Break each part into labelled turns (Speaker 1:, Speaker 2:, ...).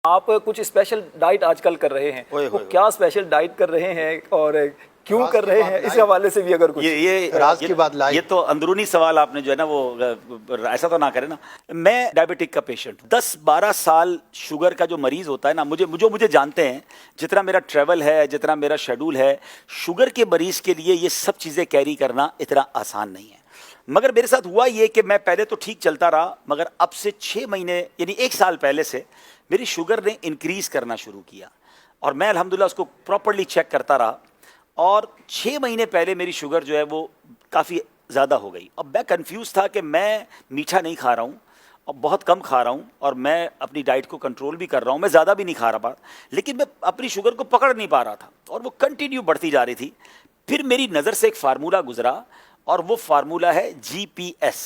Speaker 1: آپ کچھ special diet آج کل کر رہے ہیں، وہ کیا اسپیشل ڈائٹ کر رہے ہیں اور کیوں کر رہے ہیں، اس حوالے سے بھی اگر کچھ
Speaker 2: راز کی بات لائے. یہ تو اندرونی سوال آپ نے جو ہے نا وہ ایسا تو نہ کرے نا. میں ڈائبٹک کا پیشنٹ ہوں، 10-12 سال شوگر کا جو مریض ہوتا ہے نا، مجھے جانتے ہیں، جتنا میرا ٹریول ہے، جتنا میرا شیڈول ہے، شوگر کے مریض کے لیے یہ سب چیزیں کیری کرنا اتنا آسان نہیں ہے. مگر میرے ساتھ ہوا یہ کہ میں پہلے تو ٹھیک چلتا رہا، مگر اب سے 6 مہینے یعنی 1 سال پہلے سے میری شوگر نے انکریز کرنا شروع کیا، اور میں الحمدللہ اس کو پراپرلی چیک کرتا رہا، اور 6 مہینے پہلے میری شوگر جو ہے وہ کافی زیادہ ہو گئی. اب میں کنفیوز تھا کہ میں میٹھا نہیں کھا رہا ہوں اور بہت کم کھا رہا ہوں، اور میں اپنی ڈائٹ کو کنٹرول بھی کر رہا ہوں، میں زیادہ بھی نہیں کھا رہا، لیکن میں اپنی شوگر کو پکڑ نہیں پا رہا تھا اور وہ کنٹینیو بڑھتی جا رہی تھی. پھر میری نظر سے ایک فارمولہ گزرا، اور وہ فارمولہ ہے GPS.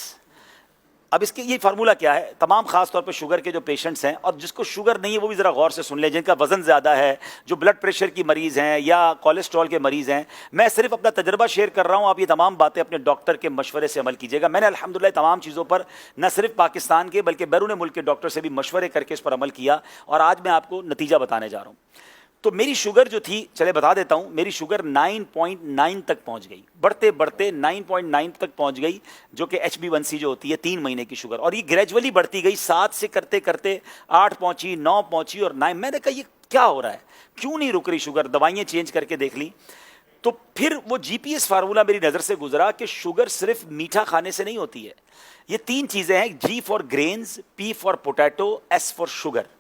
Speaker 2: اب اس کے یہ فارمولہ کیا ہے، تمام خاص طور پہ شوگر کے جو پیشنٹس ہیں، اور جس کو شوگر نہیں ہے وہ بھی ذرا غور سے سن لیں، جن کا وزن زیادہ ہے، جو بلڈ پریشر کی مریض ہیں یا کولیسٹرول کے مریض ہیں. میں صرف اپنا تجربہ شیئر کر رہا ہوں، آپ یہ تمام باتیں اپنے ڈاکٹر کے مشورے سے عمل کیجیے گا. میں نے الحمدللہ تمام چیزوں پر نہ صرف پاکستان کے بلکہ بیرون ملک کے ڈاکٹر سے بھی مشورے کر کے اس پر عمل کیا، اور آج میں آپ کو نتیجہ بتانے جا رہا ہوں. تو میری شوگر جو تھی، چلے بتا دیتا ہوں، میری شوگر 9.9 تک پہنچ گئی، بڑھتے بڑھتے 9.9 تک پہنچ گئی، جو کہ HB1C جو ہوتی ہے 3 مہینے کی شوگر، اور یہ گریجولی بڑھتی گئی، 7 سے کرتے کرتے 8 پہنچی، 9 پہنچی اور 9. میں نے کہا یہ کیا ہو رہا ہے، کیوں نہیں رک رہی شوگر؟ دوائیاں چینج کر کے دیکھ لی. تو پھر وہ GPS فارمولہ میری نظر سے گزرا کہ شوگر صرف میٹھا کھانے سے نہیں ہوتی ہے. یہ 3 چیزیں ہیں، G for greens, P for potato, S for sugar.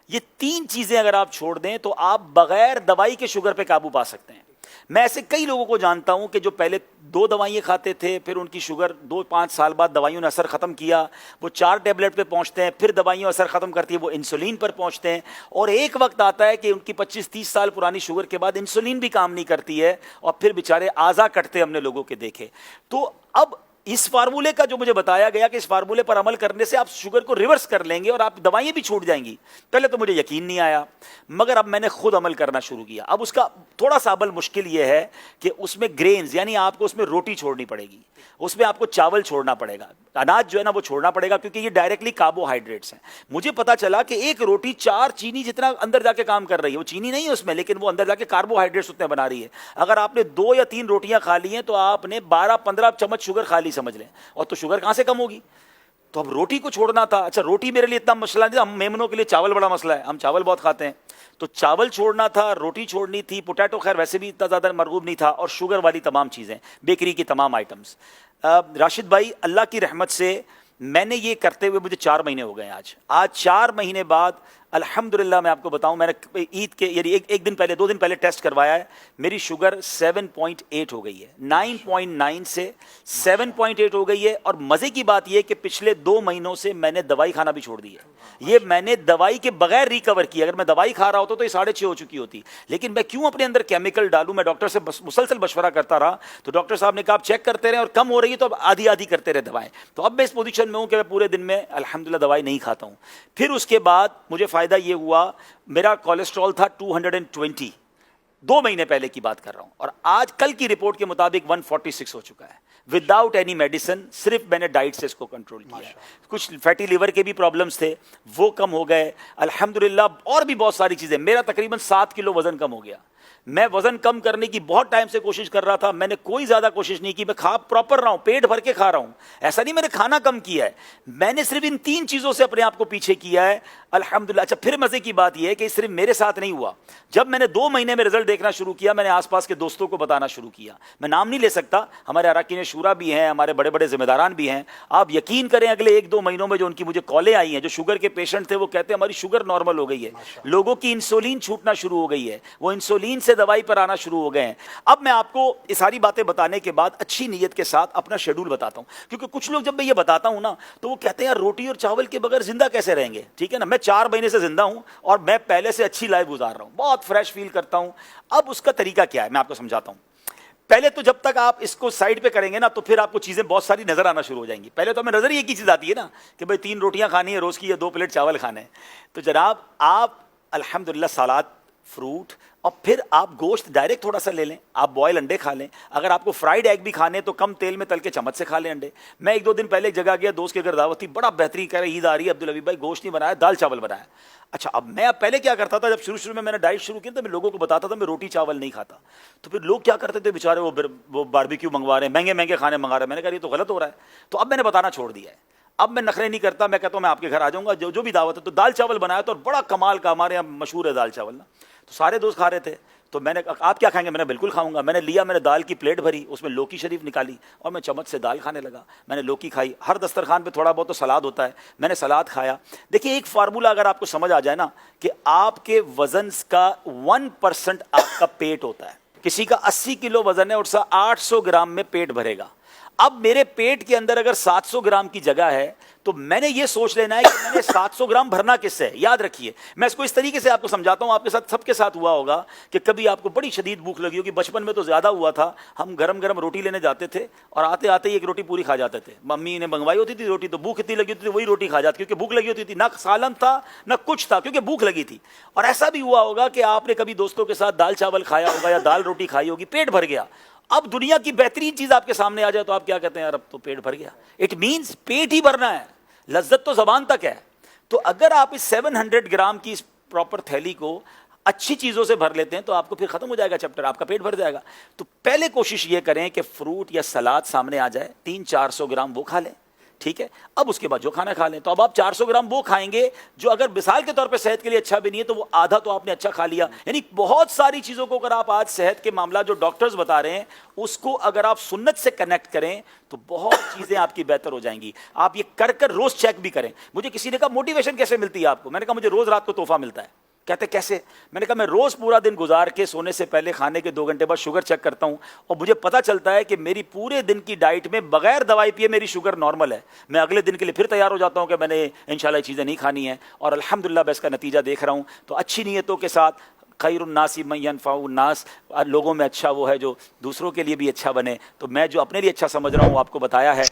Speaker 2: یہ 3 چیزیں اگر آپ چھوڑ دیں تو آپ بغیر دوائی کے شوگر پہ قابو پا سکتے ہیں. میں ایسے کئی لوگوں کو جانتا ہوں کہ جو پہلے 2 دوائیں کھاتے تھے، پھر ان کی شوگر 2-5 سال بعد دوائیوں نے اثر ختم کیا، وہ 4 ٹیبلٹ پہ پہنچتے ہیں، پھر دوائیوں اثر ختم کرتی ہے، وہ انسولین پر پہنچتے ہیں، اور ایک وقت آتا ہے کہ ان کی 25-30 سال پرانی شوگر کے بعد انسولین بھی کام نہیں کرتی ہے، اور پھر بیچارے اعضا کٹتے ہم نے لوگوں کے دیکھے. تو اب اس فارمولے کا جو مجھے بتایا گیا کہ اس فارمولے پر عمل کرنے سے آپ شوگر کو ریورس کر لیں گے اور آپ دوائیں بھی چھوٹ جائیں گی، پہلے تو مجھے یقین نہیں آیا، مگر اب میں نے خود عمل کرنا شروع کیا. اب اس کا تھوڑا سا عمل مشکل یہ ہے کہ اس میں گرینز، یعنی آپ کو اس میں روٹی چھوڑنی پڑے گی، اس میں آپ کو چاول چھوڑنا پڑے گا، اناج جو ہے نا وہ چھوڑنا پڑے گا، کیونکہ یہ ڈائریکٹلی کاربوہائیڈریٹس ہیں. مجھے پتا چلا کہ ایک روٹی 4 چینی جتنا اندر جا کے کام کر رہی ہے، وہ چینی نہیں ہے اس میں، لیکن وہ اندر جا کے کاربوہائیڈریٹس اتنے بنا رہی ہے. اگر آپ نے 2 یا 3 روٹیاں کھا لی ہیں تو آپ نے 12-15 چمچ شوگر کھا لی سمجھ لیں، اور تو شوگر کہاں سے کم ہوگی؟ تو اب روٹی کو چھوڑنا تھا. اچھا روٹی میرے لیے اتنا مسئلہ نہیں تھا، ہم میمنوں کے لیے چاول بڑا مسئلہ ہے، ہم چاول بہت کھاتے ہیں، تو چاول چھوڑنا تھا، روٹی چھوڑنی تھی، پوٹیٹو خیر ویسے بھی اتنا زیادہ مرغوب نہیں تھا، اور شوگر والی تمام چیزیں، بیکری کی تمام آئٹمس. راشد بھائی اللہ کی رحمت سے میں نے یہ کرتے ہوئے مجھے 4 مہینے ہو گئے. آج 4 مہینے بعد الحمدللہ میں آپ کو بتاؤں، میں نے عید کے یعنی ایک دن پہلے 2 دن پہلے ٹیسٹ کروایا ہے، میری شوگر 7.8 ہو گئی ہے، 9.9 سے 7.8 ہو گئی ہے. اور مزے کی بات یہ کہ پچھلے 2 مہینوں سے میں نے دوائی کھانا بھی چھوڑ دی ہے. یہ میں نے دوائی کے بغیر ریکور کی. اگر میں دوائی کھا رہا ہوتا تو یہ 6.5 ہو چکی ہوتی، لیکن میں کیوں اپنے اندر کیمیکل ڈالوں؟ میں ڈاکٹر سے مسلسل مشورہ کرتا رہا، تو ڈاکٹر صاحب نے کہا آپ چیک کرتے رہیں، اور کم ہو رہی ہے تو اب آدھی کرتے رہے دوائیں. تو اب میں اس پوزیشن میں ہوں کہ میں پورے دن میں الحمدللہ دوائی نہیں کھاتا ہوں. پھر اس کے بعد مجھے فائدہ یہ ہوا، میرا کولیسٹرول تھا 220، 2 مہینے پہلے کی بات کر رہا ہوں، اور آج کل کی رپورٹ کے مطابق 146 ہو چکا ہے، وداؤٹ اینی میڈیسن. صرف میں نے ڈائٹ سے اس کو کنٹرول کیا ہے. کچھ فیٹی لیور کے بھی پرابلمس تھے، وہ کم ہو گئے الحمدللہ، اور بھی بہت ساری چیزیں. میرا تقریباً 7 کلو وزن کم ہو گیا. میں وزن کم کرنے کی بہت ٹائم سے کوشش کر رہا تھا، میں نے کوئی زیادہ کوشش نہیں کی، میں کھا پراپر رہا ہوں، پیٹ بھر کے کھا رہا ہوں، ایسا نہیں میں نے کھانا کم کیا ہے، میں نے صرف ان 3 چیزوں سے اپنے آپ کو پیچھے کیا ہے الحمدللہ. اچھا پھر مزے کی بات یہ ہے کہ صرف میرے ساتھ نہیں ہوا، جب میں نے 2 مہینے میں رزلٹ دیکھنا شروع کیا، میں نے آس پاس کے دوستوں کو بتانا شروع کیا. میں نام نہیں لے سکتا، ہمارے اراکین شورا بھی ہیں، ہمارے بڑے بڑے ذمہ داران بھی ہیں. آپ یقین کریں اگلے 1-2 مہینوں میں جو ان کی مجھے کالیں آئی ہیں، جو شوگر کے پیشنٹ تھے، وہ کہتے ہیں ہماری شوگر نارمل ہو گئی ہے، لوگوں کی انسولین چھوٹنا شروع ہو گئی ہے، وہ انسولین سے دوائی پر آنا شروع ہو گئے ہیں. اب میں آپ کو یہ ساری باتیں بتانے کے بعد اچھی نیت کے ساتھ اپنا شیڈول بتاتا ہوں، کیونکہ کچھ لوگ جب میں یہ بتاتا ہوں نا تو وہ کہتے ہیں یار روٹی اور چاول کے بغیر زندہ کیسے رہیں گے؟ ٹھیک ہے نا، میں 4 مہینے سے زندہ ہوں اور میں پہلے سے اچھی لائف گزار رہا ہوں، بہت فریش فیل کرتا ہوں. اب اس کا طریقہ کیا ہے میں آپ کو سمجھاتا ہوں. پہلے تو جب تک آپ اس کو سائڈ پہ کریں گے نا تو پھر آپ کو چیزیں بہت ساری نظر آنا شروع ہو جائیں گی. پہلے تو ہمیں نظر ہی ایک ہی چیز آتی ہے نا کہ بھائی 3 روٹیاں کھانی ہے روز کی یا 2 پلیٹ چاول کھانے ہیں. تو جناب آپ الحمدللہ سلاد، فروٹ اور پھر آپ گوشت ڈائریکٹ تھوڑا سا لے لیں, آپ بوائل انڈے کھا لیں, اگر آپ کو فرائیڈ ایگ بھی کھانے تو کم تیل میں تل کے چمچ سے کھا لیں انڈے. میں 1-2 دن پہلے ایک جگہ گیا, دوست کے گھر دعوت تھی, بڑا بہترین کہہ رہے عید آ رہی ہے عبدالحبیب بھائی گوشت نہیں بنایا, دال چاول بنایا. اچھا اب میں پہلے کیا کرتا تھا, جب شروع میں نے ڈائٹ شروع کی تو میں لوگوں کو بتاتا تھا میں روٹی چاول نہیں کھاتا, تو پھر لوگ کیا کرتے تھے بیچارے وہ باربیکیو منگوا رہے ہیں, مہنگے کھانے منگا رہے ہیں. میں نے کہا یہ تو غلط ہو رہا ہے. تو اب میں نے بتانا چھوڑ دیا ہے, اب میں نخرے نہیں کرتا, میں کہتا ہوں میں آپ کے گھر آ جاؤں گا, جو بھی دعوت ہے. تو دال چاول بنایا تو بڑا کمال کا, ہمارے یہاں مشہور ہے دال چاول نا, تو سارے دوست کھا رہے تھے. تو میں نے آپ کیا کھائیں گے, میں نے بالکل کھاؤں گا. میں نے لیا, میں نے دال کی پلیٹ بھری, اس میں لوکی شریف نکالی اور میں چمچ سے دال کھانے لگا. میں نے لوکی کھائی, ہر دسترخوان پہ تھوڑا بہت تو سلاد ہوتا ہے, میں نے سلاد کھایا. دیکھیے ایک فارمولا اگر آپ کو سمجھ آ جائے نا, کہ آپ کے وزن کا 1% آپ کا پیٹ ہوتا ہے. کسی کا 80 کلو وزن ہے اور 800 گرام میں پیٹ بھرے گا. اب میرے پیٹ کے اندر اگر 700 گرام کی جگہ ہے تو میں نے یہ سوچ لینا ہے کہ میں نے 700 گرام بھرنا کس سے ہے. یاد رکھیے, میں اس کو اس طریقے سے آپ کو سمجھاتا ہوں, آپ کے ساتھ سب کے ساتھ ہوا ہوگا کہ کبھی آپ کو بڑی شدید بھوک لگی ہوگی. بچپن میں تو زیادہ ہوا تھا, ہم گرم گرم روٹی لینے جاتے تھے اور آتے آتے ہی ایک روٹی پوری کھا جاتے تھے. ممی نے منگوائی ہوتی تھی روٹی, تو بھوک اتنی لگی ہوتی تھی وہی روٹی کھا جاتی, کیونکہ بھوک لگی ہوتی تھی, نہ سالن تھا نہ کچھ تھا, کیونکہ بھوک لگی تھی. اور ایسا بھی ہوا ہوگا کہ آپ نے کبھی دوستوں کے ساتھ دال چاول کھایا ہوگا یا دال روٹی کھائی ہوگی, پیٹ بھر گیا. اب دنیا کی بہترین چیز آپ کے سامنے آ جائے تو آپ کیا کہتے ہیں, یار اب تو پیٹ بھر گیا. اٹ مینس پیٹ ہی بھرنا ہے, لذت تو زبان تک ہے. تو اگر آپ اس 700 گرام کی اس پراپر تھیلی کو اچھی چیزوں سے بھر لیتے ہیں تو آپ کو پھر ختم ہو جائے گا چیپٹر, آپ کا پیٹ بھر جائے گا. تو پہلے کوشش یہ کریں کہ فروٹ یا سلاد سامنے آ جائے, 300-400 گرام وہ کھا لیں, ٹھیک ہے. اب اس کے بعد جو کھانا کھا لیں. تو اب آپ 400 گرام وہ کھائیں گے جو اگر مثال کے طور پہ صحت کے لیے اچھا بھی نہیں ہے, تو وہ آدھا تو آپ نے اچھا کھا لیا. یعنی بہت ساری چیزوں کو اگر آپ آج صحت کے معاملات جو ڈاکٹرز بتا رہے ہیں اس کو اگر آپ سنت سے کنیکٹ کریں تو بہت چیزیں آپ کی بہتر ہو جائیں گی. آپ یہ کر روز چیک بھی کریں. مجھے کسی نے کہا موٹیویشن کیسے ملتی ہے آپ کو, میں نے کہا مجھے روز رات کو تحفہ ملتا ہے. کہتے کیسے, میں نے کہا میں روز پورا دن گزار کے سونے سے پہلے کھانے کے 2 گھنٹے بعد شوگر چیک کرتا ہوں, اور مجھے پتا چلتا ہے کہ میری پورے دن کی ڈائٹ میں بغیر دوائی پیے میری شوگر نارمل ہے. میں اگلے دن کے لیے پھر تیار ہو جاتا ہوں کہ میں نے انشاءاللہ یہ چیزیں نہیں کھانی ہیں, اور الحمدللہ میں اس کا نتیجہ دیکھ رہا ہوں. تو اچھی نیتوں کے ساتھ, خیر الناس من ینفع الناس, لوگوں میں اچھا وہ ہے جو دوسروں کے لیے بھی اچھا بنے. تو میں جو اپنے لیے اچھا سمجھ رہا ہوں وہ آپ کو بتایا ہے.